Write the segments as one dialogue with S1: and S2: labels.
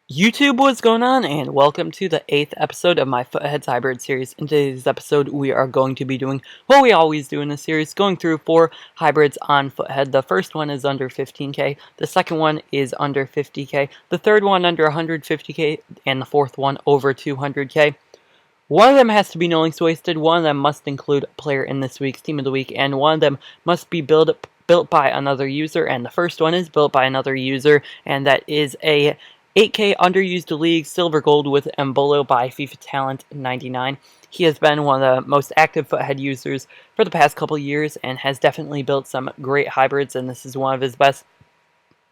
S1: YouTube, what's going on, and welcome to the 8th episode of my Futheads Hybrid series. In today's episode, we are going to be doing what we always do in this series, going through 4 hybrids on Futhead. The first one is under 15k, the second one is under 50k, the third one under 150k, and the fourth one over 200k. One of them has to be no links wasted, one of them must include a player in this week's Team of the Week, and one of them must be built by another user, and the first one is built by another user, and that is a 8k underused league silver gold with Embolo by FIFA Talent 99. He has been one of the most active Futhead users for the past couple years and has definitely built some great hybrids, and this is one of his best.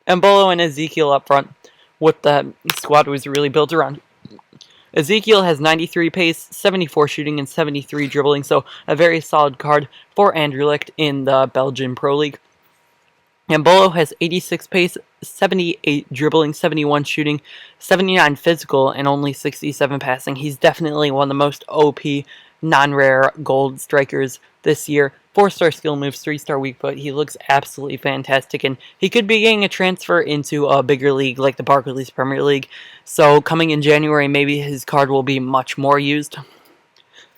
S1: Embolo and Ezekiel up front, what the squad was really built around. Ezekiel has 93 pace, 74 shooting, and 73 dribbling, so a very solid card for Anderlecht in the Belgian Pro League. Embolo has 86 pace, 78 dribbling, 71 shooting, 79 physical, and only 67 passing. He's definitely one of the most OP, non-rare gold strikers this year. 4-star skill moves, 3-star weak foot. He looks absolutely fantastic, and he could be getting a transfer into a bigger league like the Barclays Premier League. So coming in January, maybe his card will be much more used.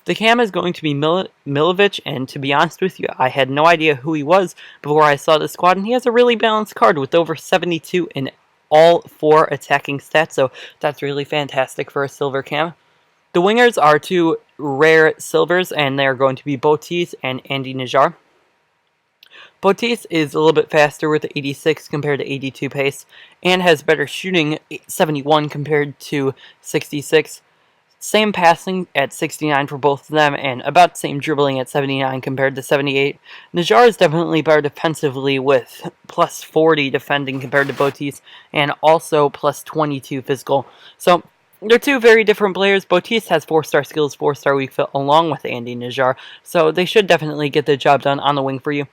S1: The cam is going to be Milovic, and to be honest with you, I had no idea who he was before I saw the squad, and he has a really balanced card with over 72 in all 4 attacking stats, so that's really fantastic for a silver cam. The wingers are 2 rare silvers, and they're going to be Botis and Andy Najjar. Botis is a little bit faster with 86 compared to 82 pace, and has better shooting, 71 compared to 66. Same passing at 69 for both of them, and about the same dribbling at 79 compared to 78. Najjar is definitely better defensively with plus 40 defending compared to Botis, and also plus 22 physical. So they're 2 very different players. Botis has 4-star skills, 4-star weak foot, along with Andy Najjar, so they should definitely get the job done on the wing for you.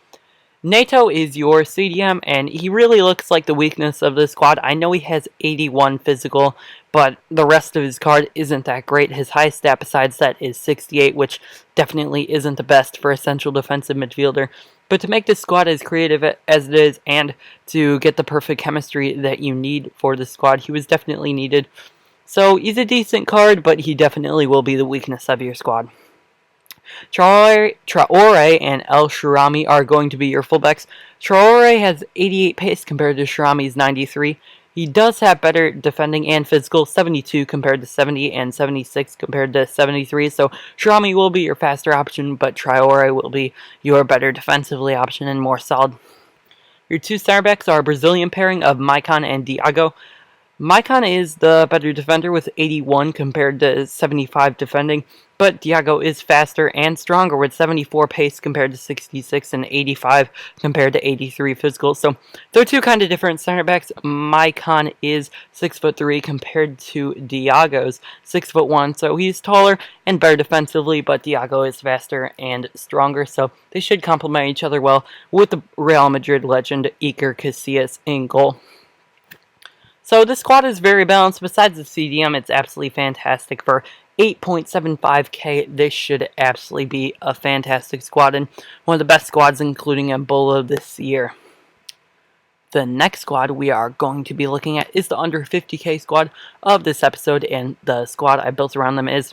S1: Nato is your CDM, and he really looks like the weakness of the squad. I know he has 81 physical, but the rest of his card isn't that great. His highest stat besides that is 68, which definitely isn't the best for a central defensive midfielder. But to make this squad as creative as it is, and to get the perfect chemistry that you need for the squad, he was definitely needed. So he's a decent card, but he definitely will be the weakness of your squad. Traore and El Shirami are going to be your fullbacks. Traore has 88 pace compared to Shirami's 93. He does have better defending and physical, 72 compared to 70 and 76 compared to 73. So Shirami will be your faster option, but Traore will be your better defensively option and more solid. Your 2 center backs are a Brazilian pairing of Maicon and Diago. Maicon is the better defender with 81 compared to 75 defending, but Diago is faster and stronger with 74 pace compared to 66 and 85 compared to 83 physical. So they're 2 kind of different center backs. Maicon is 6'3" compared to Diago's 6'1", so he's taller and better defensively, but Diago is faster and stronger, so they should complement each other well with the Real Madrid legend Iker Casillas in goal. So this squad is very balanced. Besides the CDM, it's absolutely fantastic. For 8.75k, this should absolutely be a fantastic squad, and one of the best squads, including Embolo this year. The next squad we are going to be looking at is the under 50k squad of this episode, and the squad I built around them is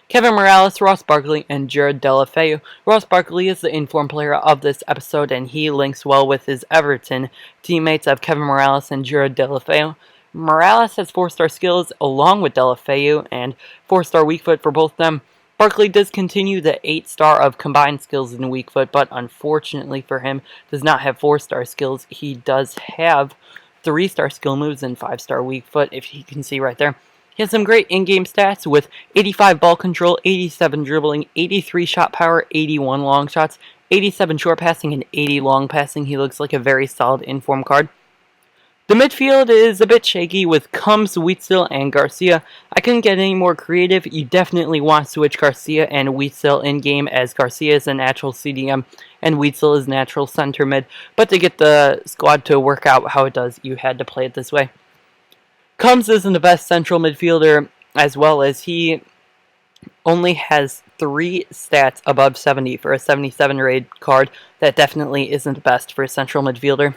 S1: Kevin Morales, Ross Barkley, and Jared Deulofeu. Ross Barkley is the informed player of this episode, and he links well with his Everton teammates of Kevin Morales and Jared Deulofeu. Morales has 4-star skills along with Deulofeu, and 4-star weak foot for both of them. Barkley does continue the 8-star of combined skills in weak foot, but unfortunately for him, does not have 4-star skills. He does have 3-star skill moves and 5-star weak foot, if you can see right there. He has some great in-game stats with 85 ball control, 87 dribbling, 83 shot power, 81 long shots, 87 short passing, and 80 long passing. He looks like a very solid inform card. The midfield is a bit shaky with Combs, Witsel, and Garcia. I couldn't get any more creative. You definitely want to switch Garcia and Witsel in-game, as Garcia is a natural CDM and Witsel is natural center mid. But to get the squad to work out how it does, you had to play it this way. Combs isn't the best central midfielder, as well as he only has 3 stats above 70 for a 77 rated card. That definitely isn't the best for a central midfielder.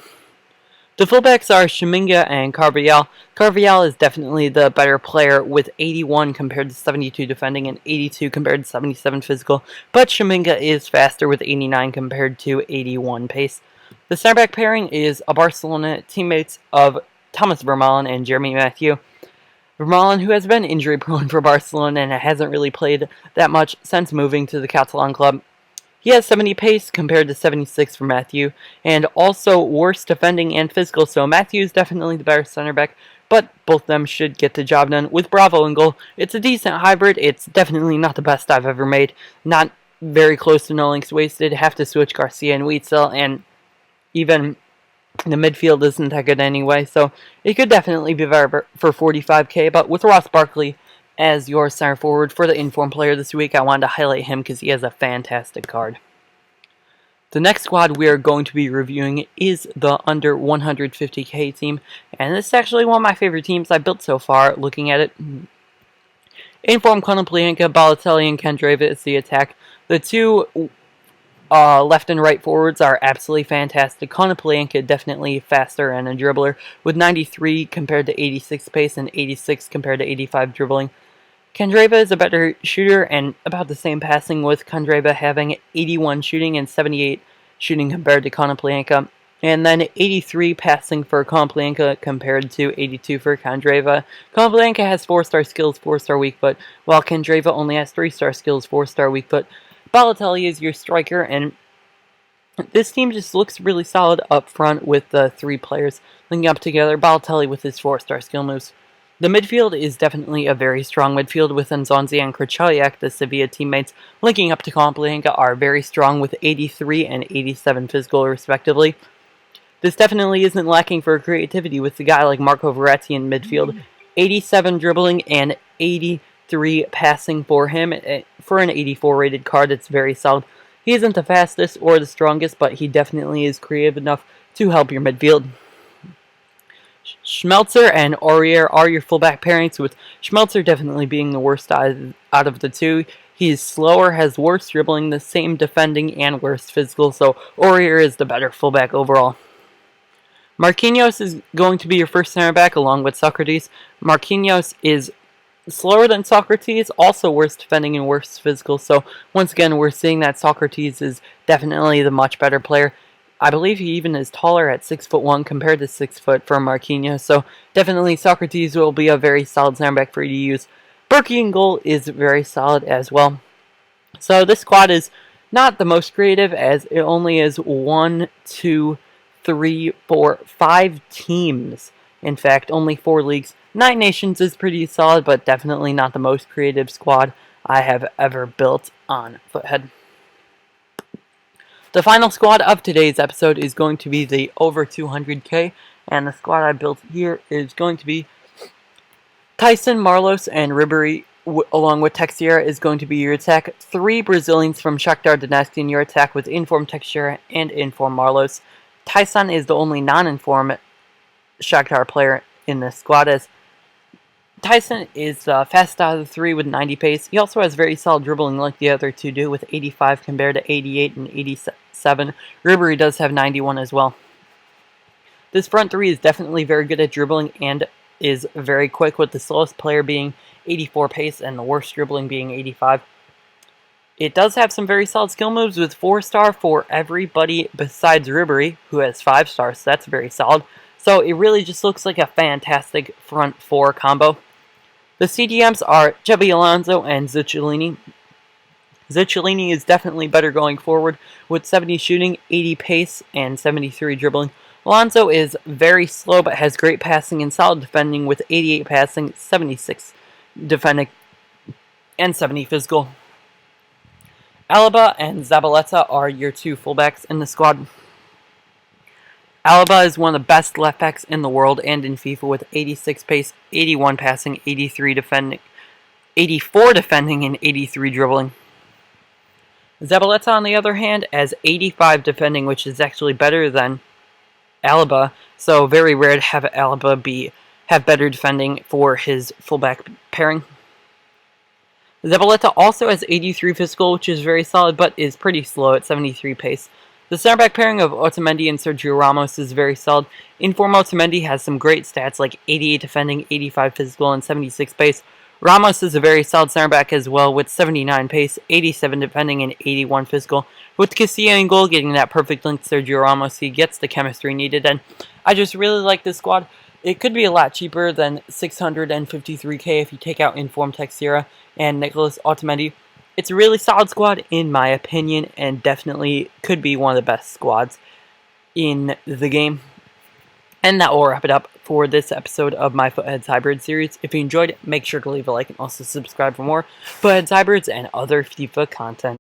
S1: The fullbacks are Shuminga and Carvajal. Carvajal is definitely the better player with 81 compared to 72 defending and 82 compared to 77 physical, but Shuminga is faster with 89 compared to 81 pace. The center back pairing is a Barcelona teammates of Thomas Vermaelen and Jeremy Mathieu. Vermaelen, who has been injury prone for Barcelona and hasn't really played that much since moving to the Catalan club. He has 70 pace compared to 76 for Mathieu, and also worse defending and physical, so Mathieu is definitely the better center back, but both of them should get the job done with Bravo in goal. It's a decent hybrid. It's definitely not the best I've ever made. Not very close to no links wasted. Have to switch Garcia and Wheatsell, and even the midfield isn't that good anyway, so it could definitely be better for 45k, but with Ross Barkley as your center forward for the informed player this week, I wanted to highlight him because he has a fantastic card. The next squad we are going to be reviewing is the under 150k team, and this is actually one of my favorite teams I built so far, looking at it. Informed Konoplyanka, Balotelli, and Candreva is the attack. The two left and right forwards are absolutely fantastic. Konoplyanka definitely faster and a dribbler, with 93 compared to 86 pace and 86 compared to 85 dribbling. Candreva is a better shooter and about the same passing, with Candreva having 81 shooting and 78 shooting compared to Konoplyanka. And then 83 passing for Konoplyanka compared to 82 for Candreva. Konoplyanka has 4-star skills, 4-star weak foot, while Candreva only has 3-star skills, 4-star weak foot. Balotelli is your striker, and this team just looks really solid up front with the three players linking up together. Balotelli with his 4-star skill moves. The midfield is definitely a very strong midfield with Nzonzi and Krychowiak, the Sevilla teammates, linking up to Konoplyanka, are very strong with 83 and 87 physical respectively. This definitely isn't lacking for creativity with a guy like Marco Verratti in midfield. 87 dribbling and 83 passing for him. For an 84 rated card, it's very solid. He isn't the fastest or the strongest, but he definitely is creative enough to help your midfield. Schmelzer and Aurier are your fullback pairings, with Schmelzer definitely being the worst out of the two. He's slower, has worse dribbling, the same defending, and worse physical, so Aurier is the better fullback overall. Marquinhos is going to be your first center back along with Socrates. Marquinhos is slower than Socrates, also worse defending and worse physical, so once again we're seeing that Socrates is definitely the much better player. I believe he even is taller at 6'1" compared to 6 foot for Marquinhos, so definitely Socrates will be a very solid center back for you to use. Berkey in goal is very solid as well. So this squad is not the most creative, as it only is 1, 2, 3, 4, 5 teams. In fact, only 4 leagues. 9 nations is pretty solid, but definitely not the most creative squad I have ever built on Futhead. The final squad of today's episode is going to be the over 200k, and the squad I built here is going to be Tyson, Marlos, and Ribery, along with Teixeira is going to be your attack. 3 Brazilians from Shakhtar Donetsk in your attack with informed Teixeira and informed Marlos. Tyson is the only non-informed Shakhtar player in this squad, as Tyson is fast out of the 3 with 90 pace. He also has very solid dribbling like the other two do, with 85 compared to 88 and 87. Ribery does have 91 as well. This front 3 is definitely very good at dribbling and is very quick, with the slowest player being 84 pace and the worst dribbling being 85. It does have some very solid skill moves with 4-star for everybody besides Ribery, who has 5 stars, so that's very solid. So it really just looks like a fantastic front 4 combo. The CDMs are Xabi Alonso and Zuccolini. Zuccolini is definitely better going forward with 70 shooting, 80 pace, and 73 dribbling. Alonso is very slow but has great passing and solid defending with 88 passing, 76 defending, and 70 physical. Alaba and Zabaleta are your 2 fullbacks in the squad. Alaba is one of the best left backs in the world and in FIFA with 86 pace, 81 passing, 83 defending, 84 defending, and 83 dribbling. Zabaleta, on the other hand, has 85 defending, which is actually better than Alaba, so very rare to have Alaba have better defending for his fullback pairing. Zabaleta also has 83 physical, which is very solid, but is pretty slow at 73 pace. The center back pairing of Otamendi and Sergio Ramos is very solid. Inform Otamendi has some great stats like 88 defending, 85 physical, and 76 pace. Ramos is a very solid center back as well with 79 pace, 87 defending, and 81 physical. With Casilla in goal getting that perfect link to Sergio Ramos, he gets the chemistry needed, and I just really like this squad. It could be a lot cheaper than $653K if you take out Inform Texeira and Nicolas Otamendi. It's a really solid squad in my opinion, and definitely could be one of the best squads in the game. And that will wrap it up for this episode of my Futheads Hybrid series. If you enjoyed it, make sure to leave a like and also subscribe for more Futheads Hybrids and other FIFA content.